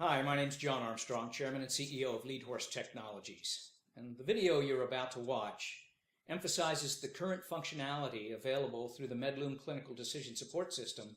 Hi, my name is John Armstrong, Chairman and CEO of Lead Horse Technologies. And the video you're about to watch emphasizes the current functionality available through the Medloom Clinical Decision Support System,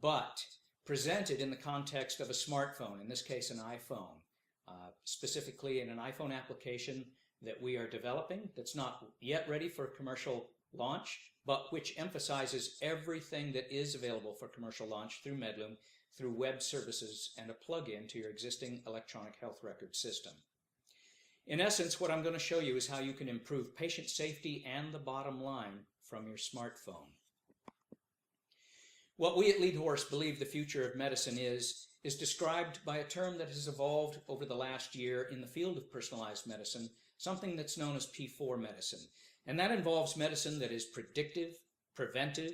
but presented in the context of a smartphone, in this case an iPhone, specifically in an iPhone application that we are developing that's not yet ready for commercial launch, but which emphasizes everything that is available for commercial launch through Medloom, through web services and a plug-in to your existing electronic health record system. In essence, what I'm going to show you is how you can improve patient safety and the bottom line from your smartphone. What we at Lead Horse believe the future of medicine is described by a term that has evolved over the last year in the field of personalized medicine, something that's known as P4 medicine. And that involves medicine that is predictive, preventive,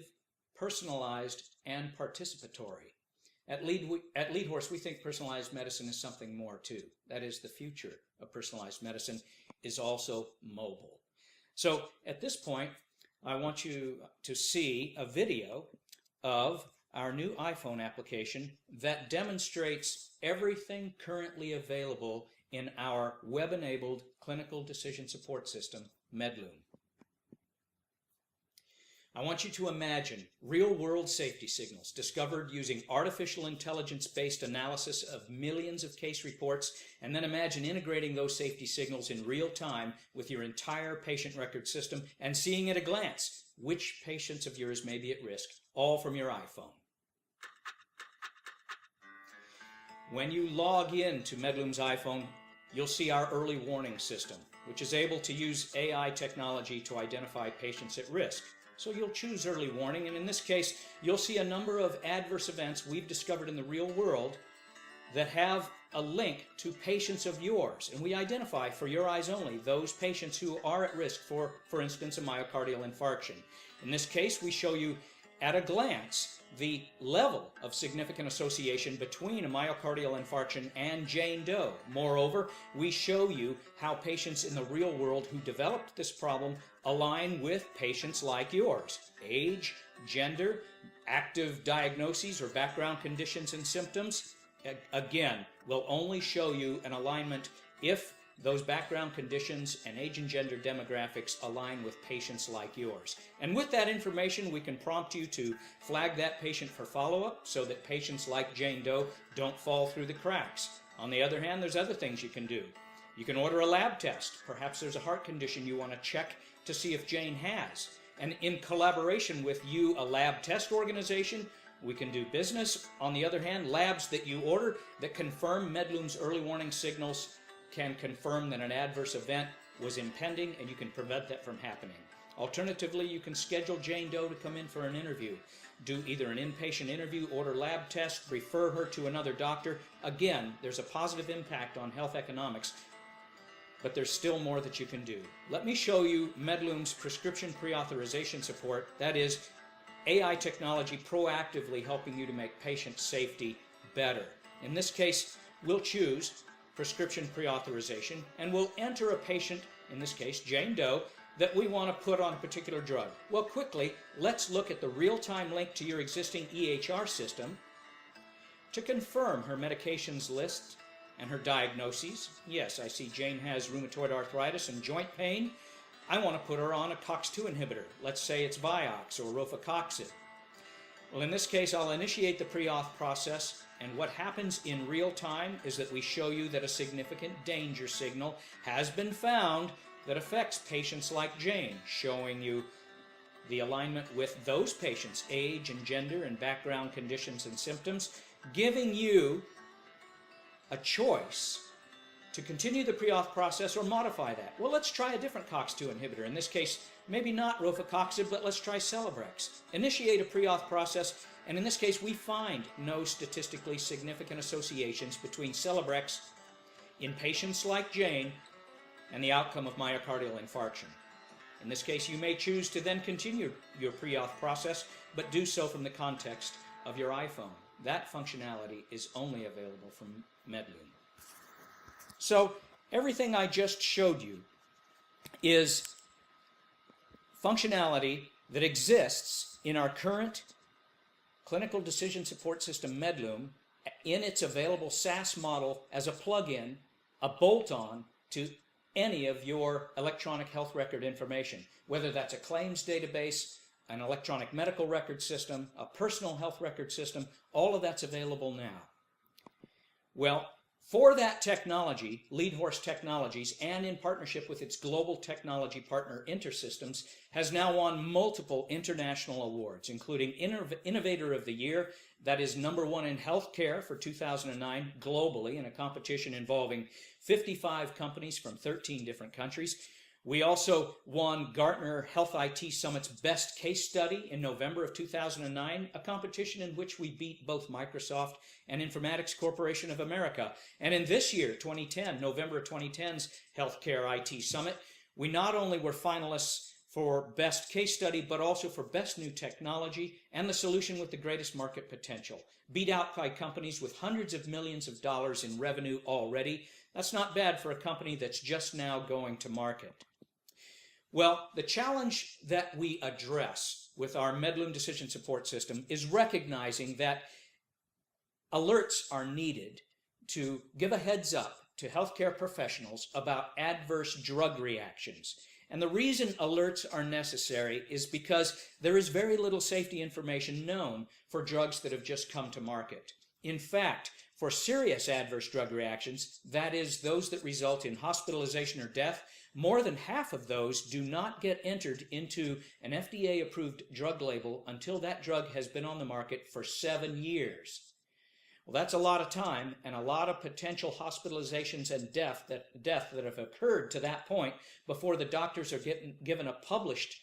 personalized, and participatory. At Lead Horse, we think personalized medicine is something more too. That is, the future of personalized medicine is also mobile. So at this point, I want you to see a video of our new iPhone application that demonstrates everything currently available in our web-enabled clinical decision support system, Medloom. I want you to imagine real-world safety signals discovered using artificial intelligence-based analysis of millions of case reports, and then imagine integrating those safety signals in real time with your entire patient record system and seeing at a glance which patients of yours may be at risk, all from your iPhone. When you log in to Medloom's iPhone, you'll see our early warning system, which is able to use AI technology to identify patients at risk. So you'll choose early warning, and in this case, you'll see a number of adverse events we've discovered in the real world that have a link to patients of yours. And we identify, for your eyes only, those patients who are at risk for instance, a myocardial infarction. In this case, we show you at a glance the level of significant association between a myocardial infarction and Jane Doe. Moreover, we show you how patients in the real world who developed this problem align with patients like yours. Age, gender, active diagnoses or background conditions and symptoms. Again, we'll only show you an alignment if those background conditions and age and gender demographics align with patients like yours. And with that information, we can prompt you to flag that patient for follow-up so that patients like Jane Doe don't fall through the cracks. On the other hand, there's other things you can do. You can order a lab test. Perhaps there's a heart condition you want to check to see if Jane has. And in collaboration with you, a lab test organization, we can do business. On the other hand, labs that you order that confirm Medloom's early warning signals can confirm that an adverse event was impending and you can prevent that from happening. Alternatively, you can schedule Jane Doe to come in for an interview. Do either an inpatient interview, order lab tests, refer her to another doctor. Again, there's a positive impact on health economics, but there's still more that you can do. Let me show you Medloom's prescription pre-authorization support. That is, AI technology proactively helping you to make patient safety better. In this case, we'll choose prescription pre-authorization, and we'll enter a patient, in this case Jane Doe, that we want to put on a particular drug. Well, quickly, let's look at the real-time link to your existing EHR system to confirm her medications list and her diagnoses. Yes, I see Jane has rheumatoid arthritis and joint pain. I want to put her on a COX-2 inhibitor. Let's say it's Vioxx or rofecoxib. Well, in this case, I'll initiate the pre-auth process, and what happens in real time is that we show you that a significant danger signal has been found that affects patients like Jane, showing you the alignment with those patients' age and gender and background conditions and symptoms, giving you a choice to continue the pre-auth process or modify that. Well, let's try a different COX-2 inhibitor. In this case, maybe not rofecoxib, but let's try Celebrex. Initiate a pre-auth process, and in this case, we find no statistically significant associations between Celebrex in patients like Jane and the outcome of myocardial infarction. In this case, you may choose to then continue your pre-auth process, but do so from the context of your iPhone. That functionality is only available from Medloom. So everything I just showed you is functionality that exists in our current clinical decision support system, Medloom, in its available SaaS model as a plug-in, a bolt-on to any of your electronic health record information, whether that's a claims database, an electronic medical record system, a personal health record system, all of that's available now. Well, for that technology, Lead Horse Technologies, and in partnership with its global technology partner InterSystems, has now won multiple international awards, including Innovator of the Year, that is #1 in healthcare for 2009 globally in a competition involving 55 companies from 13 different countries. We also won Gartner Health IT Summit's Best Case Study in November of 2009, a competition in which we beat both Microsoft and Informatics Corporation of America. And in this year, 2010, November 2010's Healthcare IT Summit, we not only were finalists for Best Case Study, but also for Best New Technology and the solution with the greatest market potential, beat out by companies with hundreds of millions of dollars in revenue already. That's not bad for a company that's just now going to market. Well, the challenge that we address with our Medloom decision support system is recognizing that alerts are needed to give a heads up to healthcare professionals about adverse drug reactions. And the reason alerts are necessary is because there is very little safety information known for drugs that have just come to market. In fact, for serious adverse drug reactions, that is, those that result in hospitalization or death, more than half of those do not get entered into an FDA-approved drug label until that drug has been on the market for 7 years. Well, that's a lot of time and a lot of potential hospitalizations and death that have occurred to that point before the doctors are given a published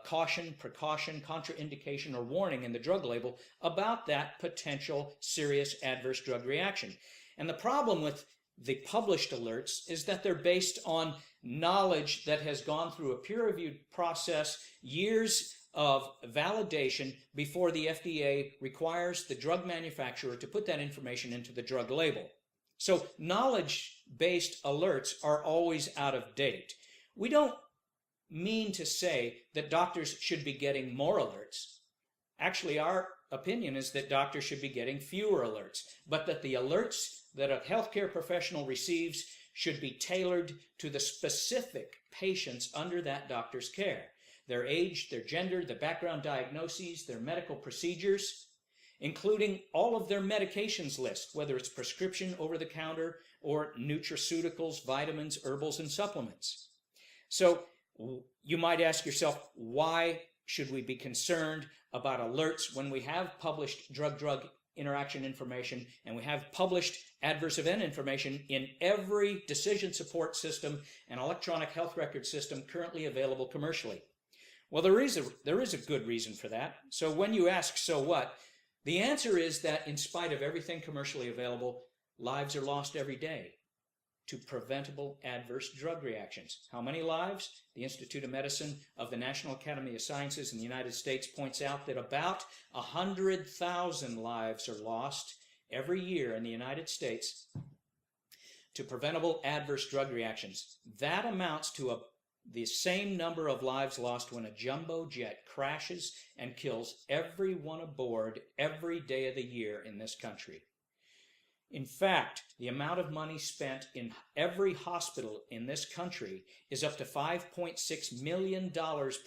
caution, precaution, contraindication, or warning in the drug label about that potential serious adverse drug reaction. And the problem with the published alerts is that they're based on knowledge that has gone through a peer-reviewed process, years of validation before the FDA requires the drug manufacturer to put that information into the drug label. So knowledge-based alerts are always out of date. We don't mean to say that doctors should be getting more alerts. Actually, our opinion is that doctors should be getting fewer alerts, but that the alerts that a healthcare professional receives should be tailored to the specific patients under that doctor's care. Their age, their gender, the background diagnoses, their medical procedures, including all of their medications list, whether it's prescription, over-the-counter, or nutraceuticals, vitamins, herbals, and supplements. So you might ask yourself, why should we be concerned about alerts when we have published drug-drug interaction information and we have published adverse event information in every decision support system and electronic health record system currently available commercially? Well, there is a good reason for that. So when you ask, so what? The answer is that in spite of everything commercially available, lives are lost every day to preventable adverse drug reactions. How many lives? The Institute of Medicine of the National Academy of Sciences in the United States points out that about 100,000 lives are lost every year in the United States to preventable adverse drug reactions. That amounts to the same number of lives lost when a jumbo jet crashes and kills everyone aboard every day of the year in this country. In fact, the amount of money spent in every hospital in this country is up to $5.6 million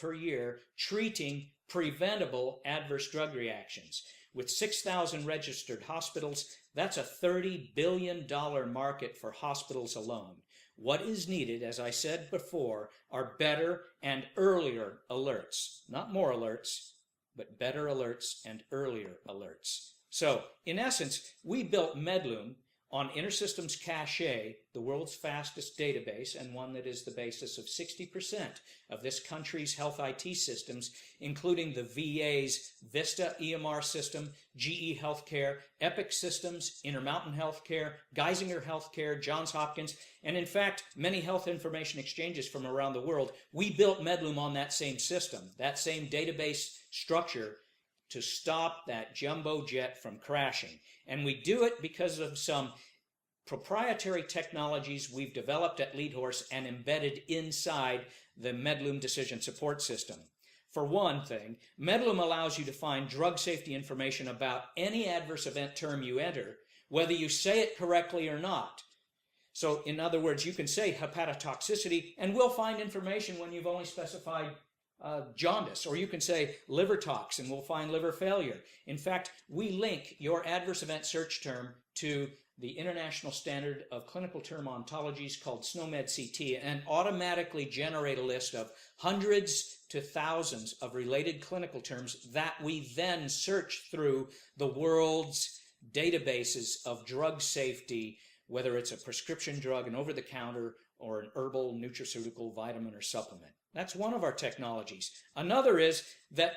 per year treating preventable adverse drug reactions. With 6,000 registered hospitals, that's a $30 billion market for hospitals alone. What is needed, as I said before, are better and earlier alerts. Not more alerts, but better alerts and earlier alerts. So, in essence, we built Medloom on InterSystems Cache, the world's fastest database and one that is the basis of 60% of this country's health IT systems, including the VA's Vista EMR system, GE Healthcare, Epic Systems, Intermountain Healthcare, Geisinger Healthcare, Johns Hopkins, and in fact, many health information exchanges from around the world. We built Medloom on that same system, that same database structure, to stop that jumbo jet from crashing. And we do it because of some proprietary technologies we've developed at Lead Horse and embedded inside the Medloom decision support system. For one thing, Medloom allows you to find drug safety information about any adverse event term you enter, whether you say it correctly or not. So, in other words, you can say hepatotoxicity, and we'll find information when you've only specified jaundice, or you can say liver tox, and we'll find liver failure. In fact, we link your adverse event search term to the International Standard of Clinical Term Ontologies called SNOMED CT, and automatically generate a list of hundreds to thousands of related clinical terms that we then search through the world's databases of drug safety, whether it's a prescription drug, an over-the-counter, or an herbal, nutraceutical, vitamin, or supplement. That's one of our technologies. Another is that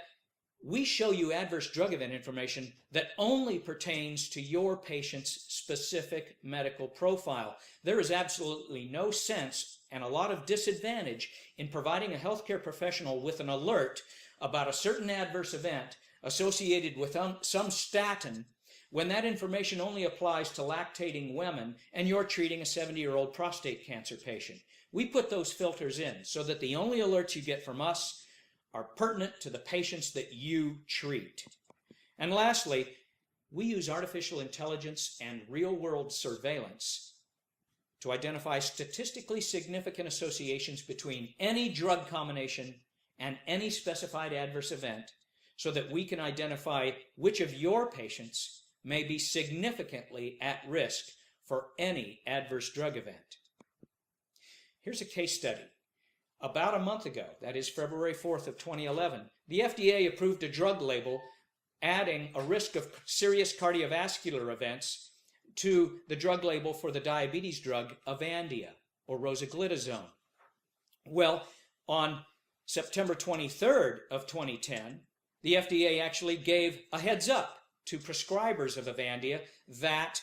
we show you adverse drug event information that only pertains to your patient's specific medical profile. There is absolutely no sense and a lot of disadvantage in providing a healthcare professional with an alert about a certain adverse event associated with some statin when that information only applies to lactating women and you're treating a 70-year-old prostate cancer patient. We put those filters in so that the only alerts you get from us are pertinent to the patients that you treat. And lastly, we use artificial intelligence and real-world surveillance to identify statistically significant associations between any drug combination and any specified adverse event so that we can identify which of your patients may be significantly at risk for any adverse drug event. Here's a case study. About a month ago, that is February 4th of 2011, the FDA approved a drug label adding a risk of serious cardiovascular events to the drug label for the diabetes drug Avandia, or rosiglitazone. Well, on September 23rd of 2010, the FDA actually gave a heads up to prescribers of Avandia that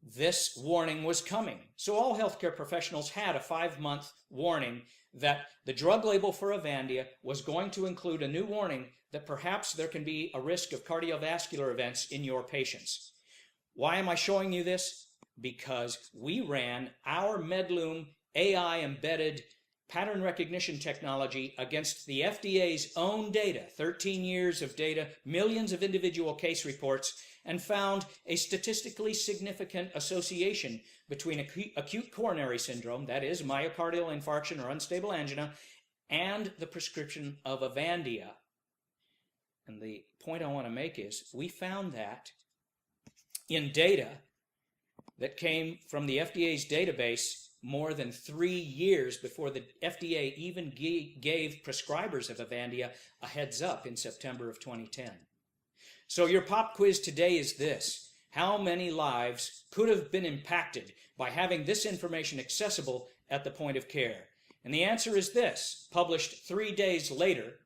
this warning was coming. So all healthcare professionals had a 5-month warning that the drug label for Avandia was going to include a new warning that perhaps there can be a risk of cardiovascular events in your patients. Why am I showing you this? Because we ran our Medloom AI-embedded pattern recognition technology against the FDA's own data, 13 years of data, millions of individual case reports, and found a statistically significant association between acute coronary syndrome, that is myocardial infarction or unstable angina, and the prescription of Avandia. And the point I want to make is we found that in data that came from the FDA's database more than 3 years before the FDA even gave prescribers of Avandia a heads up in September of 2010. So your pop quiz today is this: how many lives could have been impacted by having this information accessible at the point of care? And the answer is this, published 3 days later,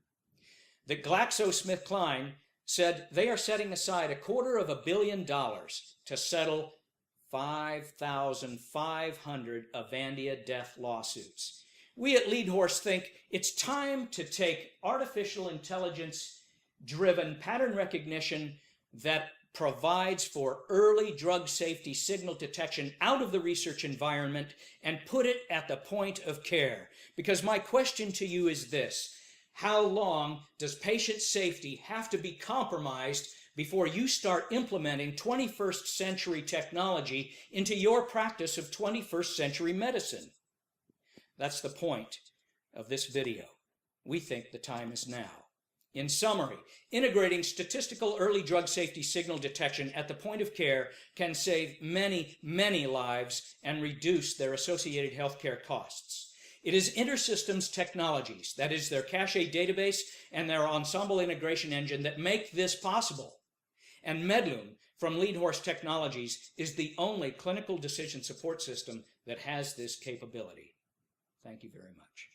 that GlaxoSmithKline said they are setting aside $250 million to settle 5,500 Avandia death lawsuits. We at Leadhorse think it's time to take artificial intelligence-driven pattern recognition that provides for early drug safety signal detection out of the research environment and put it at the point of care. Because my question to you is this: how long does patient safety have to be compromised before you start implementing 21st century technology into your practice of 21st century medicine? That's the point of this video. We think the time is now. In summary, integrating statistical early drug safety signal detection at the point of care can save many, many lives and reduce their associated healthcare costs. It is InterSystems Technologies, that is their Cache database and their Ensemble integration engine, that make this possible. And Medloom from Leadhorse Technologies is the only clinical decision support system that has this capability. Thank you very much.